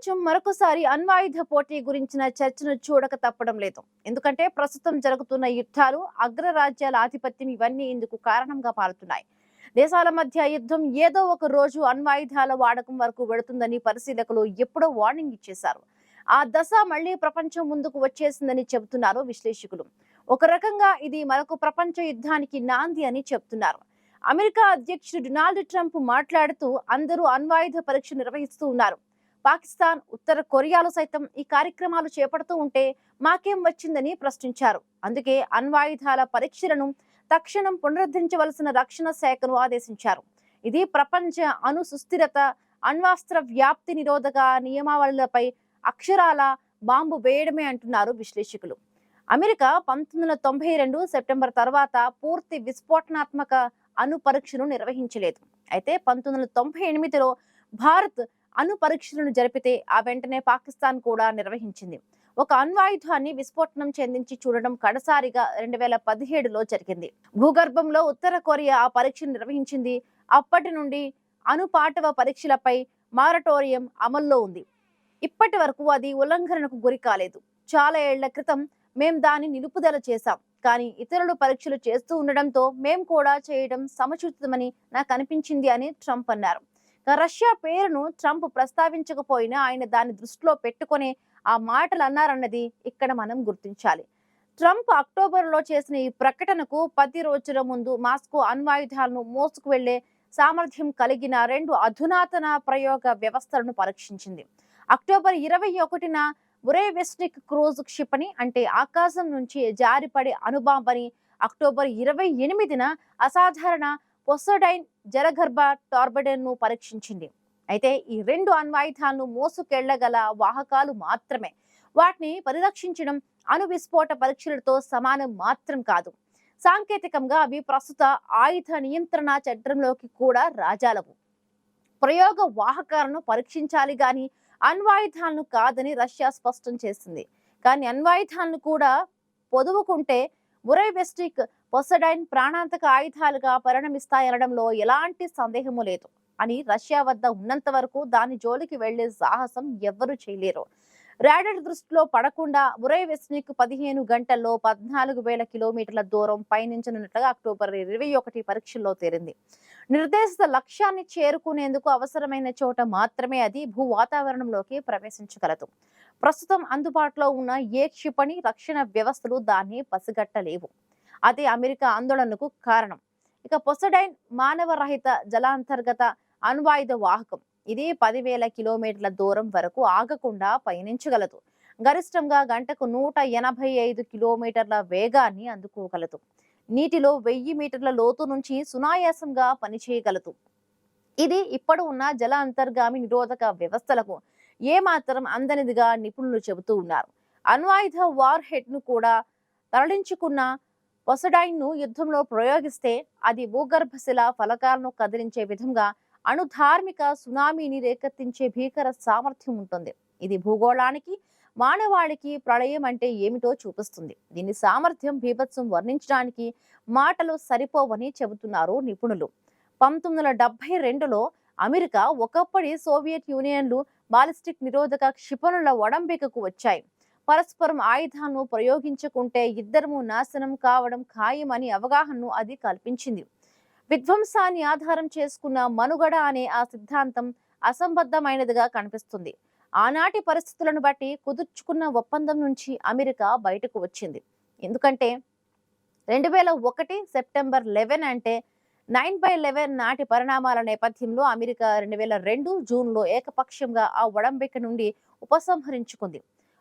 ప్రపంచం మరొకసారి అణ్వాయుధ పోటీ గురించిన చర్చను చూడక తప్పడం లేదు. ఎందుకంటే ప్రస్తుతం జరుగుతున్న యుద్ధాలు, అగ్రరాజ్యాల ఆధిపత్యం ఇవన్నీ ఇందుకు కారణంగా మారుతున్నాయి. దేశాల మధ్య యుద్ధం ఏదో ఒక రోజు అణ్వాయుధాల వాడకం వరకు వెళుతుందని పరిశీలకులు ఎప్పుడో వార్నింగ్ ఇచ్చేశారు. ఆ దశ మళ్లీ ప్రపంచం ముందుకు వచ్చేసిందని చెబుతున్నారు విశ్లేషకులు. ఒక రకంగా ఇది మరొక ప్రపంచ యుద్ధానికి నాంది అని చెబుతున్నారు. అమెరికా అధ్యక్షుడు డొనాల్డ్ ట్రంప్ మాట్లాడుతూ అందరూ అణ్వాయుధ పరీక్ష నిర్వహిస్తూ ఉన్నారు. పాకిస్తాన్, ఉత్తర కొరియాలు సైతం ఈ కార్యక్రమాలు చేపడుతూ ఉంటే మాకేం వచ్చిందని ప్రశ్నించారు. అందుకే అణ్వాయుధాల పరీక్షలను తక్షణం పునరుద్ధరించవలసిన రక్షణ శాఖను ఆదేశించారు. ఇది ప్రపంచ అణు సుస్థిరత, అణ్వాస్త్ర వ్యాప్తి నిరోధక నియమావళులపై అక్షరాల బాంబు వేయడమే అంటున్నారు విశ్లేషకులు. అమెరికా 1992 సెప్టెంబర్ తర్వాత పూర్తి విస్ఫోటనాత్మక అణు పరీక్షను నిర్వహించలేదు. అయితే 1998లో భారత్ అణు పరీక్షలను జరిపితే ఆ వెంటనే పాకిస్తాన్ కూడా నిర్వహించింది. ఒక అణ్వాయుధాన్ని విస్ఫోటనం చెందించి చూడడం కడసారిగా 2017లో జరిగింది. భూగర్భంలో ఉత్తర కొరియా ఆ పరీక్షను నిర్వహించింది. అప్పటి నుండి అణు పాటవ పరీక్షలపై మారటోరియం అమల్లో ఉంది. ఇప్పటి వరకు అది ఉల్లంఘనకు గురి కాలేదు. చాలా ఏళ్ల క్రితం మేం దాన్ని నిలుపుదల చేశాం. కానీ ఇతరులు పరీక్షలు చేస్తూ ఉండడంతో మేం కూడా చేయడం సముచితమని నాకు అనిపించింది అని ట్రంప్ అన్నారు. రష్యా పేరును ట్రంప్ ప్రస్తావించకపోయినా ఆయన దాన్ని దృష్టిలో పెట్టుకునే ఆ మాటలు అన్నారన్నది ఇక్కడ మనం గుర్తించాలి. ట్రంప్ అక్టోబర్లో చేసిన ఈ ప్రకటనకు 10 రోజుల ముందు మాస్కో అణ్వాయుధాలను మోసుకు వెళ్లే సామర్థ్యం కలిగిన 2 అధునాతన ప్రయోగ వ్యవస్థలను పరీక్షించింది. అక్టోబర్ 21న బురేవెస్నిక్ క్రూజ్ క్షిపణి అంటే ఆకాశం నుంచి జారిపడే అణుబాంబని, అక్టోబర్ 28న అసాధారణ పొసైడైన్ జలగర్భ టార్బిడైన్ ను పరీక్షించింది. అయితే ఈ 2 అణ్వాయుధాలను మోసుకెళ్లగల వాహకాలు మాత్రమే. వాటిని పరిరక్షించడం అణు విస్ఫోట పరీక్షలతో సమానం మాత్రం కాదు. సాంకేతికంగా అవి ప్రస్తుత ఆయుధ నియంత్రణ చట్టంలోకి కూడా రాజాలవు. ప్రయోగ వాహకాలను పరీక్షించాలి గాని అణ్వాయుధాలను కాదని రష్యా స్పష్టం చేసింది. కానీ అణ్వాయుధాలను కూడా పొదువుకుంటే బురేవెస్టిక్, పొసైడైన్ ప్రాణాంతక ఆయుధాలుగా పరిణమిస్తాయనడంలో ఎలాంటి సందేహము లేదు అని రష్యా వద్ద ఉన్నంత వరకు దాని జోలికి వెళ్లే సాహసం ఎవ్వరూ చేయలేరు. రాడార్ దృష్టిలో పడకుండా బురేవెస్నిక్ 15 గంటల్లో 14,000 కిలోమీటర్ల దూరం పయనించనున్నట్లుగా అక్టోబర్ 21 పరీక్షల్లో తేలింది. నిర్దేశిత లక్ష్యాన్ని చేరుకునేందుకు అవసరమైన చోట మాత్రమే అది భూ వాతావరణంలోకి ప్రవేశించగలదు. ప్రస్తుతం అందుబాటులో ఉన్న ఏ క్షిపణి రక్షణ వ్యవస్థలు దాన్ని పసిగట్టలేవు. అదే అమెరికా ఆందోళనకు కారణం. ఇక పొసైడైన్ మానవ రహిత జలాంతర్గత అణ్వాయుధ వాహకం. ఇది 10,000 కిలోమీటర్ల దూరం వరకు ఆగకుండా పయనించగలదు. గరిష్టంగా గంటకు 185 కిలోమీటర్ల వేగాన్ని అందుకోగలదు. నీటిలో 1000 మీటర్ల లోతు నుంచి సునాయాసంగా పనిచేయగలదు. ఇది ఇప్పుడు ఉన్న జల అంతర్గామి నిరోధక వ్యవస్థలకు ఏమాత్రం అందనిదిగా నిపుణులు చెబుతూ ఉన్నారు. అణ్వాయుధ వార్ హెడ్ ను కూడా తరలించుకున్న పొసైడైన్ ను యుద్ధంలో ప్రయోగిస్తే అది భూగర్భశిల ఫలకాలను కదిలించే విధంగా అణుధార్మిక సునామీని రేకెత్తించే భీకర సామర్థ్యం ఉంటుంది. ఇది భూగోళానికి, మానవాళికి ప్రళయం అంటే ఏమిటో చూపిస్తుంది. దీని సామర్థ్యం బీభత్సం వర్ణించడానికి మాటలు సరిపోవని చెబుతున్నారు నిపుణులు. 1972లో అమెరికా, ఒకప్పటి సోవియట్ యూనియన్లు బాలిస్టిక్ నిరోధక క్షిపణుల ఒడంబికకు వచ్చాయి. పరస్పరం ఆయుధాలను ప్రయోగించుకుంటే ఇద్దరము నాశనం కావడం ఖాయమని అవగాహనను అది కల్పించింది. విధ్వంసాన్ని ఆధారం చేసుకున్న మనుగడ అనే ఆ సిద్ధాంతం అసంబద్ధమైనదిగా కనిపిస్తుంది. ఆనాటి పరిస్థితులను బట్టి కుదుర్చుకున్న ఒప్పందం నుంచి అమెరికా బయటకు వచ్చింది. ఎందుకంటే 2001 సెప్టెంబర్ 11 అంటే 9/11 నాటి పరిణామాల నేపథ్యంలో అమెరికా 2002 జూన్లో ఏకపక్షంగా ఆ ఒడంబిక నుండి ఉపసంహరించుకుంది.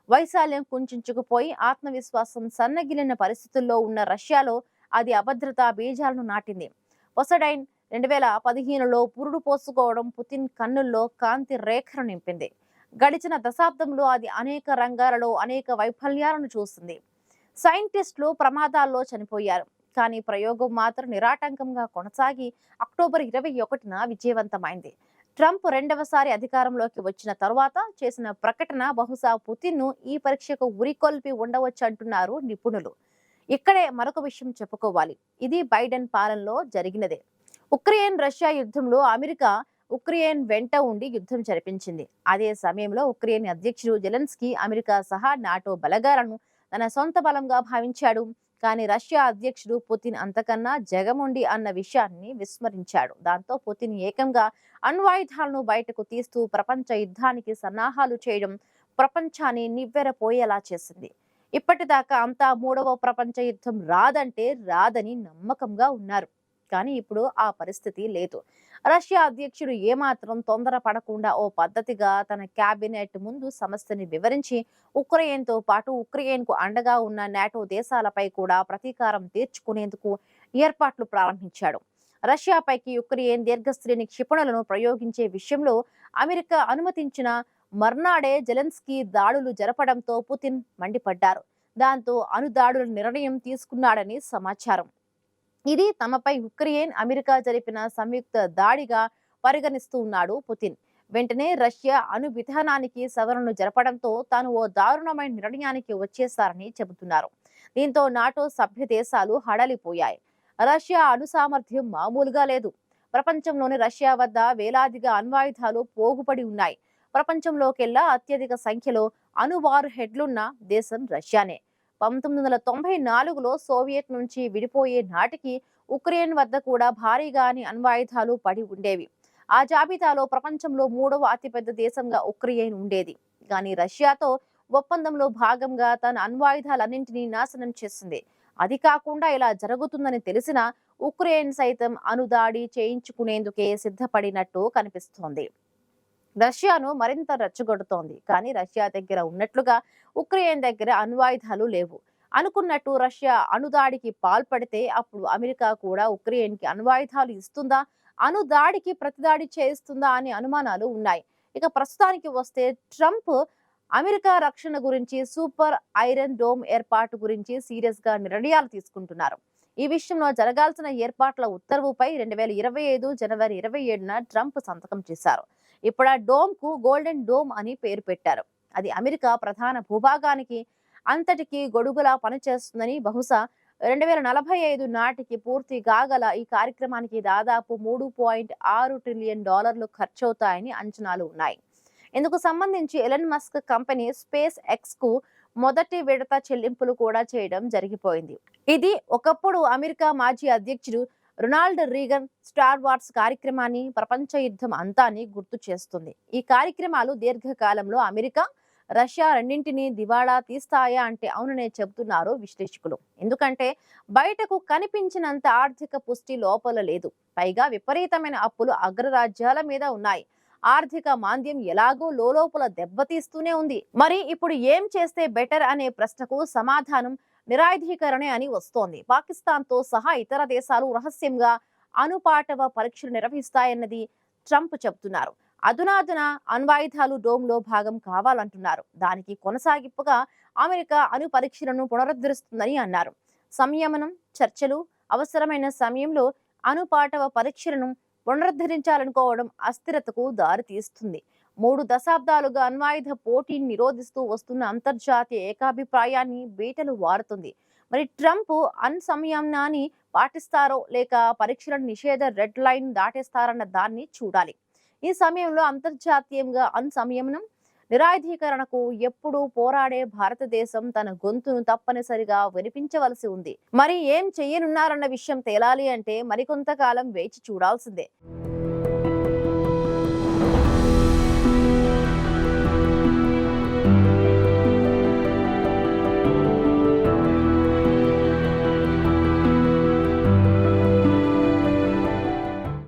వైశాల్యం కుంచుకుపోయి ఆత్మవిశ్వాసం సన్నగిలిన పరిస్థితుల్లో ఉన్న రష్యాలో అది అభద్రతా బీజాలను నాటింది. పొసైడైన్ 2015లో పురుడు పోసుకోవడం పుతిన్ కన్నుల్లో కాంతి రేఖను నింపింది. గడిచిన దశాబ్దంలో అది అనేక రంగాలలో అనేక వైఫల్యాలను చూసింది. సైంటిస్టులు ప్రమాదాల్లో చనిపోయారు. కానీ ప్రయోగం మాత్రం నిరాటంకంగా కొనసాగి అక్టోబర్ 21న విజయవంతమైంది. ట్రంప్ రెండవసారి అధికారంలోకి వచ్చిన తరువాత చేసిన ప్రకటన బహుశా పుతిన్ను ఈ పరీక్షకు ఉరికొల్పి ఉండవచ్చు అంటున్నారు నిపుణులు. ఇక్కడే మరొక విషయం చెప్పుకోవాలి. ఇది బైడెన్ పాలనలో జరిగినదే. ఉక్రెయిన్ రష్యా యుద్ధంలో అమెరికా ఉక్రెయిన్ వెంట ఉండి యుద్ధం జరిపించింది. అదే సమయంలో ఉక్రెయిన్ అధ్యక్షుడు జెలెన్స్కీ అమెరికా సహా నాటో బలగాలను తన సొంత బలంగా భావించాడు. కానీ రష్యా అధ్యక్షుడు పుతిన్ అంతకన్నా జగముండి అన్న విషయాన్ని విస్మరించాడు. దాంతో పుతిన్ ఏకంగా అణ్వాయుధాలను బయటకు తీస్తూ ప్రపంచ యుద్ధానికి సన్నాహాలు చేయడం ప్రపంచాన్ని నివ్వెరపోయేలా చేసింది. ఇప్పటిదాకా అంతా మూడవ ప్రపంచ యుద్ధం రాదంటే రాదని నమ్మకంగా ఉన్నారు. కానీ ఇప్పుడు ఆ పరిస్థితి లేదు. రష్యా అధ్యక్షుడు ఏమాత్రం తొందర పడకుండా ఓ పద్ధతిగా తన కేబినెట్ ముందు సమస్యని వివరించి ఉక్రెయిన్తో పాటు ఉక్రెయిన్కు అండగా ఉన్న నాటో దేశాలపై కూడా ప్రతీకారం తీర్చుకునేందుకు ఏర్పాట్లు ప్రారంభించాడు. రష్యాపైకి ఉక్రెయిన్ దీర్ఘశ్రేణి క్షిపణులను ప్రయోగించే విషయంలో అమెరికా అనుమతించిన మర్నాడే జెలెన్స్కీ దాడులు జరపడంతో పుతిన్ మండిపడ్డారు. దాంతో అణుదాడుల నిర్ణయం తీసుకున్నాడని సమాచారం. ఇది తమపై ఉక్రెయిన్ అమెరికా జరిపిన సంయుక్త దాడిగా పరిగణిస్తూ ఉన్నాడు పుతిన్. వెంటనే రష్యా అణు విధానానికి సవరణలు జరపడంతో తాను ఓ దారుణమైన నిర్ణయానికి వచ్చేస్తారని చెబుతున్నారు. దీంతో నాటో సభ్య దేశాలు హడలిపోయాయి. రష్యా అణు సామర్థ్యం మామూలుగా లేదు. ప్రపంచంలోని రష్యా వద్ద వేలాదిగా అణ్వాయుధాలు పోగుపడి ఉన్నాయి. ప్రపంచంలోకెల్లా అత్యధిక సంఖ్యలో అణు వార్ హెడ్లున్న దేశం రష్యానే. 1994లో సోవియట్ నుంచి విడిపోయే నాటికి ఉక్రెయిన్ వద్ద కూడా భారీగాని అణ్వాయుధాలు పడి ఉండేవి. ఆ జాబితాలో ప్రపంచంలో మూడవ అతిపెద్ద దేశంగా ఉక్రెయిన్ ఉండేది. కానీ రష్యాతో ఒప్పందంలో భాగంగా తన అణ్వాయుధాలన్నింటినీ నాశనం చేసింది. అది కాకుండా ఇలా జరుగుతుందని తెలిసినా ఉక్రెయిన్ సైతం అణుదాడి చేయించుకునేందుకే సిద్ధపడినట్టు కనిపిస్తోంది. రష్యాను మరింత రెచ్చగొడుతోంది. కానీ రష్యా దగ్గర ఉన్నట్లుగా ఉక్రెయిన్ దగ్గర అణ్వాయుధాలు లేవు. అనుకున్నట్టు రష్యా అణుదాడికి పాల్పడితే అప్పుడు అమెరికా కూడా ఉక్రెయిన్కి అణ్వాయుధాలు ఇస్తుందా, అణుదాడికి ప్రతిదాడి చేయిస్తుందా అనే అనుమానాలు ఉన్నాయి. ఇక ప్రస్తుతానికి వస్తే ట్రంప్ అమెరికా రక్షణ గురించి సూపర్ ఐరన్ డోమ్ ఏర్పాటు గురించి సీరియస్ గా నిర్ణయాలు తీసుకుంటున్నారు. ఈ విషయంలో జరగాల్సిన ఏర్పాట్ల ఉత్తర్వుపై 2025 జనవరి 27న ట్రంప్ సంతకం చేశారు. ఇప్పుడు ఆ డోమ్ కు గోల్డెన్ డోమ్ అని పేరు పెట్టారు. అది అమెరికా ప్రధాన భూభాగానికి అంతటికి గొడుగులా పనిచేస్తుందని, బహుశా 2045 నాటికి పూర్తి కాగల ఈ కార్యక్రమానికి దాదాపు $3.6 ట్రిలియన్ ఖర్చవుతాయని అంచనాలు ఉన్నాయి. ఇందుకు సంబంధించి Elon Musk company space X కు మొదటి విడత చెల్లింపులు కూడా చేయడం జరిగిపోయింది. ఇది ఒకప్పుడు అమెరికా మాజీ అధ్యక్షుడు రొనాల్డ్ రీగన్ స్టార్ వార్స్ కార్యక్రమాన్ని, ప్రపంచ యుద్ధం అంతాన్ని గుర్తు చేస్తుంది. ఈ కార్యక్రమాలు దీర్ఘకాలంలో అమెరికా, రష్యా రెండింటినీ దివాళా తీస్తాయా అంటే అవుననే చెబుతున్నారు విశ్లేషకులు. ఎందుకంటే బయటకు కనిపించినంత ఆర్థిక పుష్టి లోపల లేదు. పైగా విపరీతమైన అప్పులు అగ్రరాజ్యాల మీద ఉన్నాయి. ఆర్థిక మాంద్యం ఎలాగో లోలోపల దెబ్బతీస్తూనే ఉంది. మరి ఇప్పుడు ఏం చేస్తే బెటర్ అనే ప్రశ్నకు సమాధానం నిరాయుధీకరణే అని వస్తోంది. పాకిస్తాన్ తో సహా ఇతర దేశాలు రహస్యంగా అణుపాటవ పరీక్షలు నిర్వహిస్తాయన్నది ట్రంప్ చెబుతున్నారు. అధునాతన అణ్వాయుధాలు డోమ్ లో భాగం కావాలంటున్నారు. దానికి కొనసాగింపుగా అమెరికా అణు పరీక్షలను పునరుద్ధరిస్తుందని అన్నారు. సంయమనం, చర్చలు అవసరమైన సమయంలో అణుపాటవ పరీక్షలను పునరుద్ధరించాలనుకోవడం అస్థిరతకు దారితీస్తుంది. 3 దశాబ్దాలుగా అణ్వాయుధ పోటీని నిరోధిస్తూ వస్తున్న అంతర్జాతీయ ఏకాభిప్రాయాన్ని బీటలు వారుతుంది. మరి ట్రంప్ సంయమనాన్ని పాటిస్తారో లేక పరీక్షలను నిషేధ రెడ్ లైన్ దాటేస్తారన్న దాన్ని చూడాలి. ఈ సమయంలో అంతర్జాతీయంగా సంయమనం, నిరాయుధీకరణకు ఎప్పుడూ పోరాడే భారతదేశం తన గొంతును తప్పనిసరిగా వినిపించవలసి ఉంది. మరి ఏం చెయ్యనున్నారన్న విషయం తేలాలి అంటే మరికొంతకాలం వేచి చూడాల్సిందే.